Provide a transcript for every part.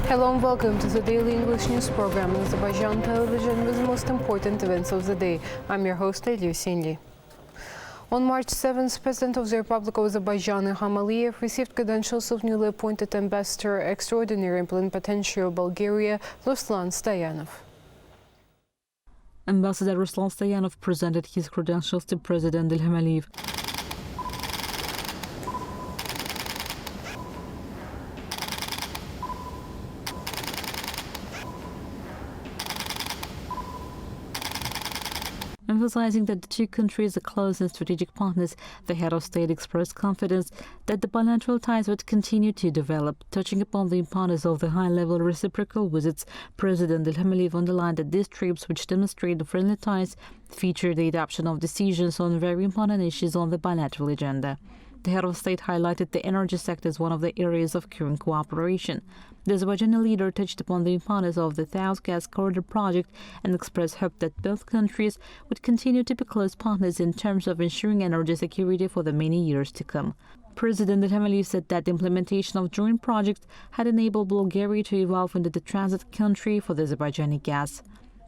Hello and welcome to the daily English news program on Azərbaycan Televiziya with the most important events of the day. I'm your host, Ilham. On March 7th, President of the Republic of Azerbaijan, Ilham received credentials of newly appointed Ambassador Extraordinary and Plenipotentiary of Bulgaria, Ruslan Stoyanov. Ambassador Ruslan Stoyanov presented his credentials to President Ilham. Emphasizing that the two countries are close and strategic partners, the head of state expressed confidence that the bilateral ties would continue to develop. Touching upon the importance of the high-level reciprocal visits, President Ilham underlined that these trips, which demonstrate the friendly ties, feature the adoption of decisions on very important issues on the bilateral agenda. The head of state highlighted the energy sector as one of the areas of current cooperation. The Azerbaijani leader touched upon the importance of the South Gas Corridor project and expressed hope that both countries would continue to be close partners in terms of ensuring energy security for the many years to come. President Ilham said that the implementation of joint projects had enabled Bulgaria to evolve into the transit country for the Azerbaijani gas.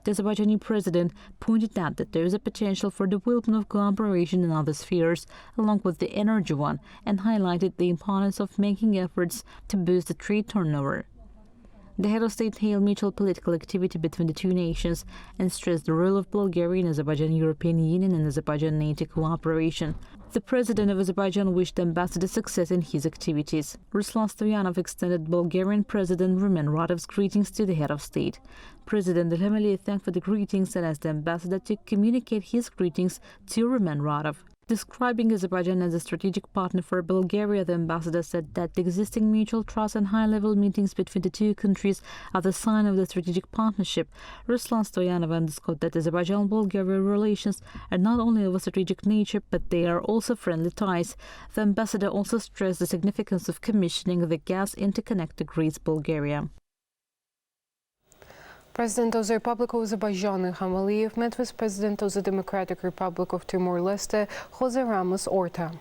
The Azerbaijani president pointed out that there is a potential for development of cooperation in other spheres, along with the energy one, and highlighted the importance of making efforts to boost the trade turnover. The head of state hailed mutual political activity between the two nations and stressed the role of Bulgaria in Azerbaijan European Union and Azerbaijan-NATO cooperation. The president of Azerbaijan wished the ambassador success in his activities. Ruslan Stoyanov extended Bulgarian President Rövşən Məmmədov's greetings to the head of state. President Ilham thanked for the greetings and asked the ambassador to communicate his greetings to Rövşən Məmmədov. Describing Azerbaijan as a strategic partner for Bulgaria, the ambassador said that the existing mutual trust and high-level meetings between the two countries are the sign of the strategic partnership. Ruslan Stoyanov underscored that Azerbaijan-Bulgaria relations are not only of a strategic nature, but they are also friendly ties. The ambassador also stressed the significance of commissioning the gas interconnector Greece-Bulgaria. President of the Republic of Azerbaijan, Ilham, met with President of the Democratic Republic of Timor-Leste, José Ramos Horta.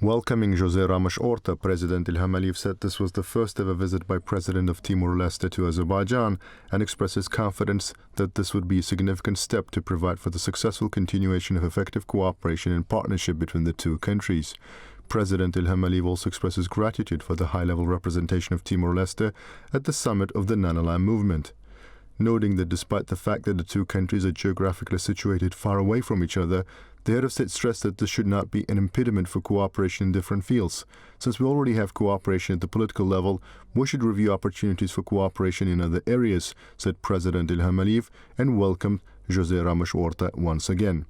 Welcoming José Ramos Horta, President Ilham said this was the first ever visit by President of Timor-Leste to Azerbaijan and expressed his confidence that this would be a significant step to provide for the successful continuation of effective cooperation and partnership between the two countries. President Ilham also expresses gratitude for the high-level representation of Timor-Leste at the summit of the Non-Aligned Movement, noting that despite the fact that the two countries are geographically situated far away from each other, the head of state stressed that this should not be an impediment for cooperation in different fields. Since we already have cooperation at the political level, we should review opportunities for cooperation in other areas, said President Ilham and welcomed José Ramos Horta once again.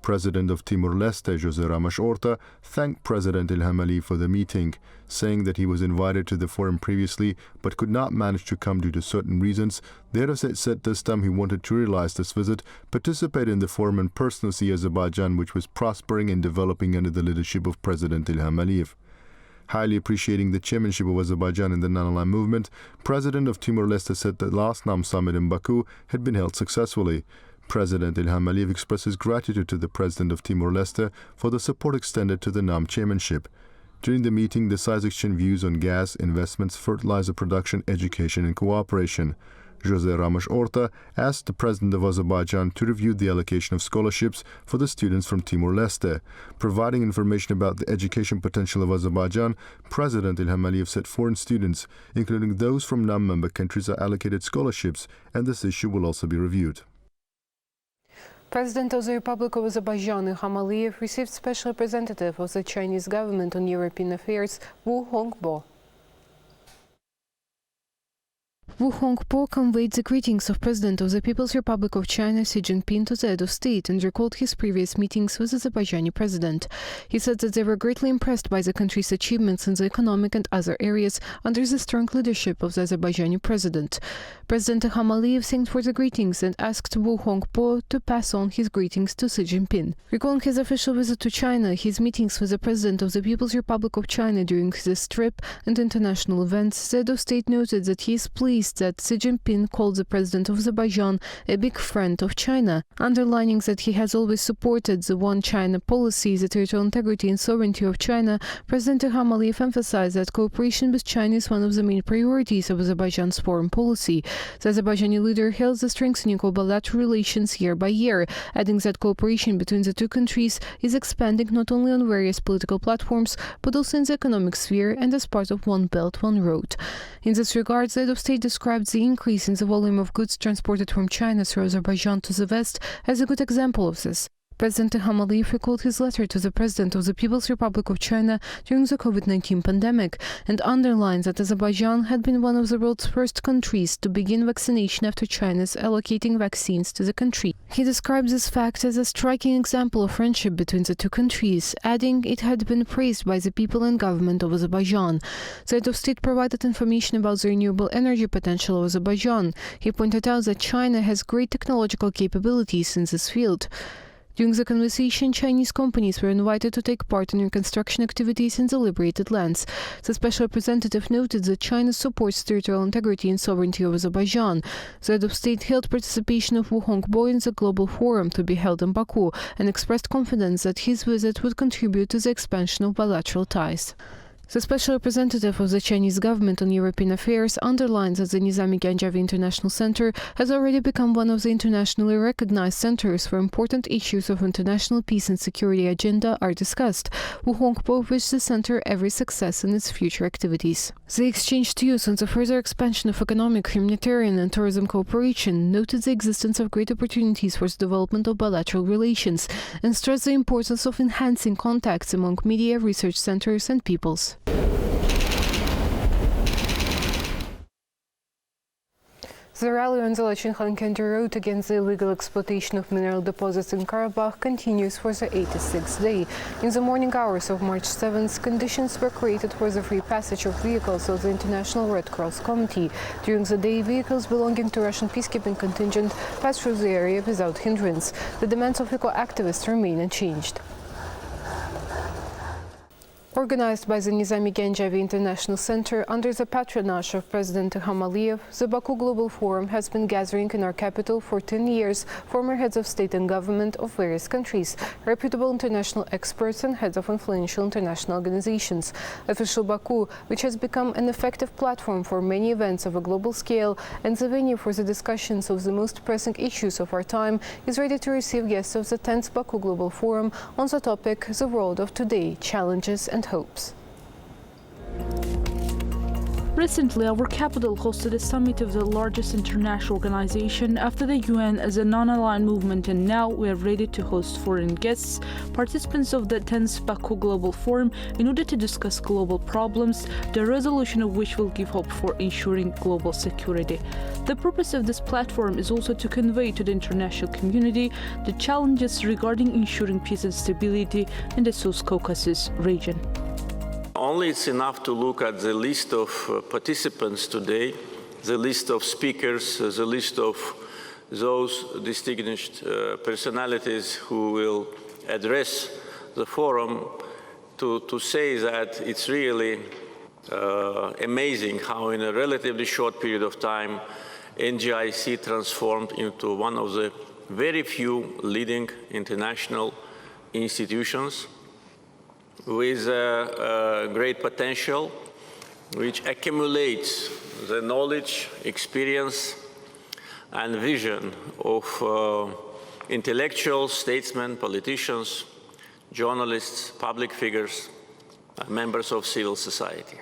President of Timor-Leste, José Ramos Horta, thanked President Ilham for the meeting, saying that he was invited to the forum previously but could not manage to come due to certain reasons. The head of state said this time he wanted to realize this visit, participate in the forum and personally see Azerbaijan, which was prospering and developing under the leadership of President Ilham. Highly appreciating the chairmanship of Azerbaijan in the Non-Aligned Movement, President of Timor-Leste said that last NAM summit in Baku had been held successfully. President Ilham expresses gratitude to the President of Timor-Leste for the support extended to the NAM chairmanship. During the meeting, the sides exchanged views on gas, investments, fertilizer production, education and cooperation. José Ramos Horta asked the President of Azerbaijan to review the allocation of scholarships for the students from Timor-Leste. Providing information about the education potential of Azerbaijan, President Ilham said foreign students, including those from non-member countries, are allocated scholarships, and this issue will also be reviewed. President of the Republic of Azerbaijan, Ilham, received Special Representative of the Chinese government on European affairs, Wu Hongbo. Wu Hongpo conveyed the greetings of President of the People's Republic of China Xi Jinping to the head of state and recalled his previous meetings with the Azerbaijani president. He said that they were greatly impressed by the country's achievements in the economic and other areas under the strong leadership of the Azerbaijani president. President Ilham Aliyev thanked for the greetings and asked Wu Hongpo to pass on his greetings to Xi Jinping. Recalling his official visit to China, his meetings with the President of the People's Republic of China during this trip and international events, the head of state noted that he is pleased that Xi Jinping called the President of Azerbaijan a big friend of China, underlining that he has always supported the One China policy, the territorial integrity and sovereignty of China. President Ilham Aliyev emphasized that cooperation with China is one of the main priorities of Azerbaijan's foreign policy. The Azerbaijani leader hails the strengthening of bilateral relations year by year, adding that cooperation between the two countries is expanding not only on various political platforms, but also in the economic sphere and as part of One Belt, One Road. In this regard, the head of state described the increase in the volume of goods transported from China through Azerbaijan to the West as a good example of this. President Ilham Aliyev recalled his letter to the President of the People's Republic of China during the COVID-19 pandemic and underlined that Azerbaijan had been one of the world's first countries to begin vaccination after China's allocating vaccines to the country. He described this fact as a striking example of friendship between the two countries, adding it had been praised by the people and government of Azerbaijan. The head of state provided information about the renewable energy potential of Azerbaijan. He pointed out that China has great technological capabilities in this field. During the conversation, Chinese companies were invited to take part in reconstruction activities in the liberated lands. The special representative noted that China supports territorial integrity and sovereignty of Azerbaijan. The head of state hailed participation of Wu Hongpo in the global forum to be held in Baku and expressed confidence that his visit would contribute to the expansion of bilateral ties. The special representative of the Chinese government on European affairs underlined that the Nizami Ganjavi International Center has already become one of the internationally recognized centers where important issues of international peace and security agenda are discussed. Wu Hongpo wished the center every success in its future activities. They exchanged views on the further expansion of economic, humanitarian and tourism cooperation, noted the existence of great opportunities for the development of bilateral relations, and stressed the importance of enhancing contacts among media, research centers and peoples. The rally on the Lachin-Khankendi Road against the illegal exploitation of mineral deposits in Karabakh continues for the 86th day. In the morning hours of March 7th, conditions were created for the free passage of vehicles of the International Red Cross Committee. During the day, vehicles belonging to Russian peacekeeping contingent passed through the area without hindrance. The demands of eco-activists remain unchanged. Organized by the Nizami Ganjavi International Center under the patronage of President Ilham Aliyev, the Baku Global Forum has been gathering in our capital for 10 years former heads of state and government of various countries, reputable international experts and heads of influential international organizations. Official Baku, which has become an effective platform for many events of a global scale and the venue for the discussions of the most pressing issues of our time, is ready to receive guests of the 10th Baku Global Forum on the topic The World of Today, Challenges and Hopes. Recently, our capital hosted a summit of the largest international organization after the UN as a non-aligned movement, and now we are ready to host foreign guests, participants of the 10th Baku Global Forum, in order to discuss global problems, the resolution of which will give hope for ensuring global security. The purpose of this platform is also to convey to the international community the challenges regarding ensuring peace and stability in the South Caucasus region. Only it's enough to look at the list of participants today, the list of speakers, the list of those distinguished personalities who will address the forum to say that it's really amazing how in a relatively short period of time NGIC transformed into one of the very few leading international institutions with great potential, which accumulates the knowledge, experience, and vision of intellectuals, statesmen, politicians, journalists, public figures, members of civil society.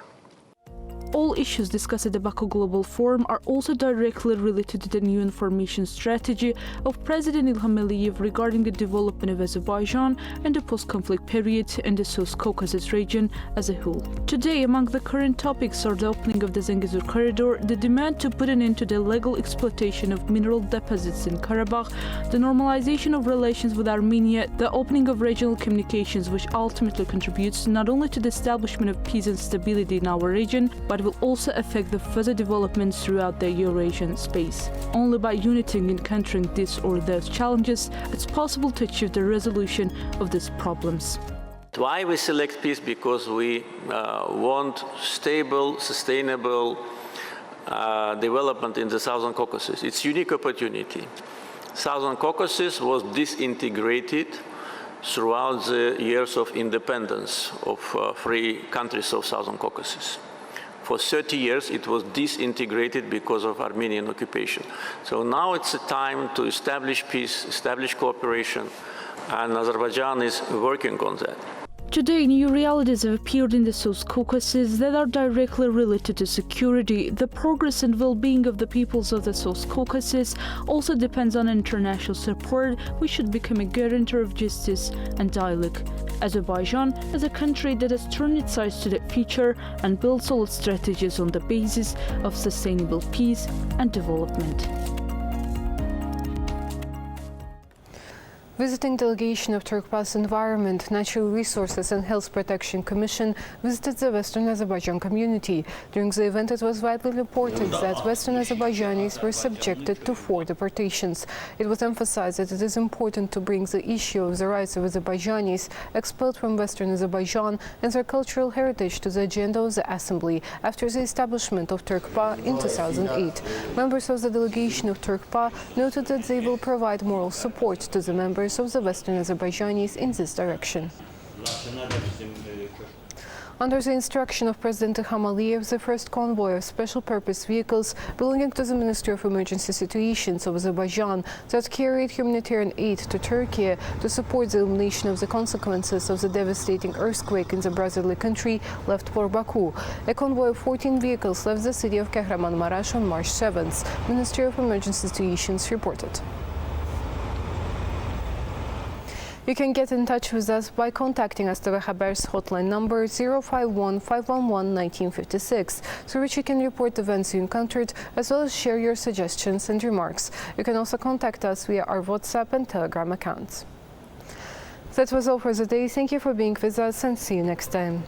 all issues discussed at the Baku Global Forum are also directly related to the new information strategy of President İlham Aliyev regarding the development of Azerbaijan and the post-conflict period in the South Caucasus region as a whole. Today, among the current topics are the opening of the Zengezur corridor, the demand to put an end to the illegal exploitation of mineral deposits in Karabakh, the normalization of relations with Armenia, the opening of regional communications, which ultimately contributes not only to the establishment of peace and stability in our region, but will also affect the further developments throughout the Eurasian space. Only by uniting in countering this or those challenges, it's possible to achieve the resolution of these problems. Why we select peace? Because we want stable, sustainable development in the Southern Caucasus. It's a unique opportunity. Southern Caucasus was disintegrated throughout the years of independence of free countries of Southern Caucasus. For 30 years it was disintegrated because of Armenian occupation. So now it's a time to establish peace, establish cooperation, and Azerbaijan is working on that. Today, new realities have appeared in the South Caucasus that are directly related to security. The progress and well-being of the peoples of the South Caucasus also depends on international support, which should become a guarantor of justice and dialogue. Azerbaijan is a country that has turned its eyes to the future and built solid strategies on the basis of sustainable peace and development. Visiting delegation of Turkpa's Environment, Natural Resources and Health Protection Commission visited the Western Azerbaijan community. During the event, it was widely reported that Western Azerbaijanis were subjected to 4 deportations. It was emphasized that it is important to bring the issue of the rights of Azerbaijanis expelled from Western Azerbaijan and their cultural heritage to the agenda of the Assembly after the establishment of Turkpa in 2008. Members of the delegation of Turkpa noted that they will provide moral support to the members of the Western Azerbaijanis in this direction. Under the instruction of President İlham Aliyev, the first convoy of special-purpose vehicles belonging to the Ministry of Emergency Situations of Azerbaijan that carried humanitarian aid to Turkey to support the elimination of the consequences of the devastating earthquake in the brotherly country left for Baku. A convoy of 14 vehicles left the city of Kahramanmaraş on March 7th, Ministry of Emergency Situations reported. You can get in touch with us by contacting AzTV Haber's hotline number 051-511-1956, through which you can report events you encountered, as well as share your suggestions and remarks. You can also contact us via our WhatsApp and Telegram accounts. That was all for the day. Thank you for being with us and see you next time.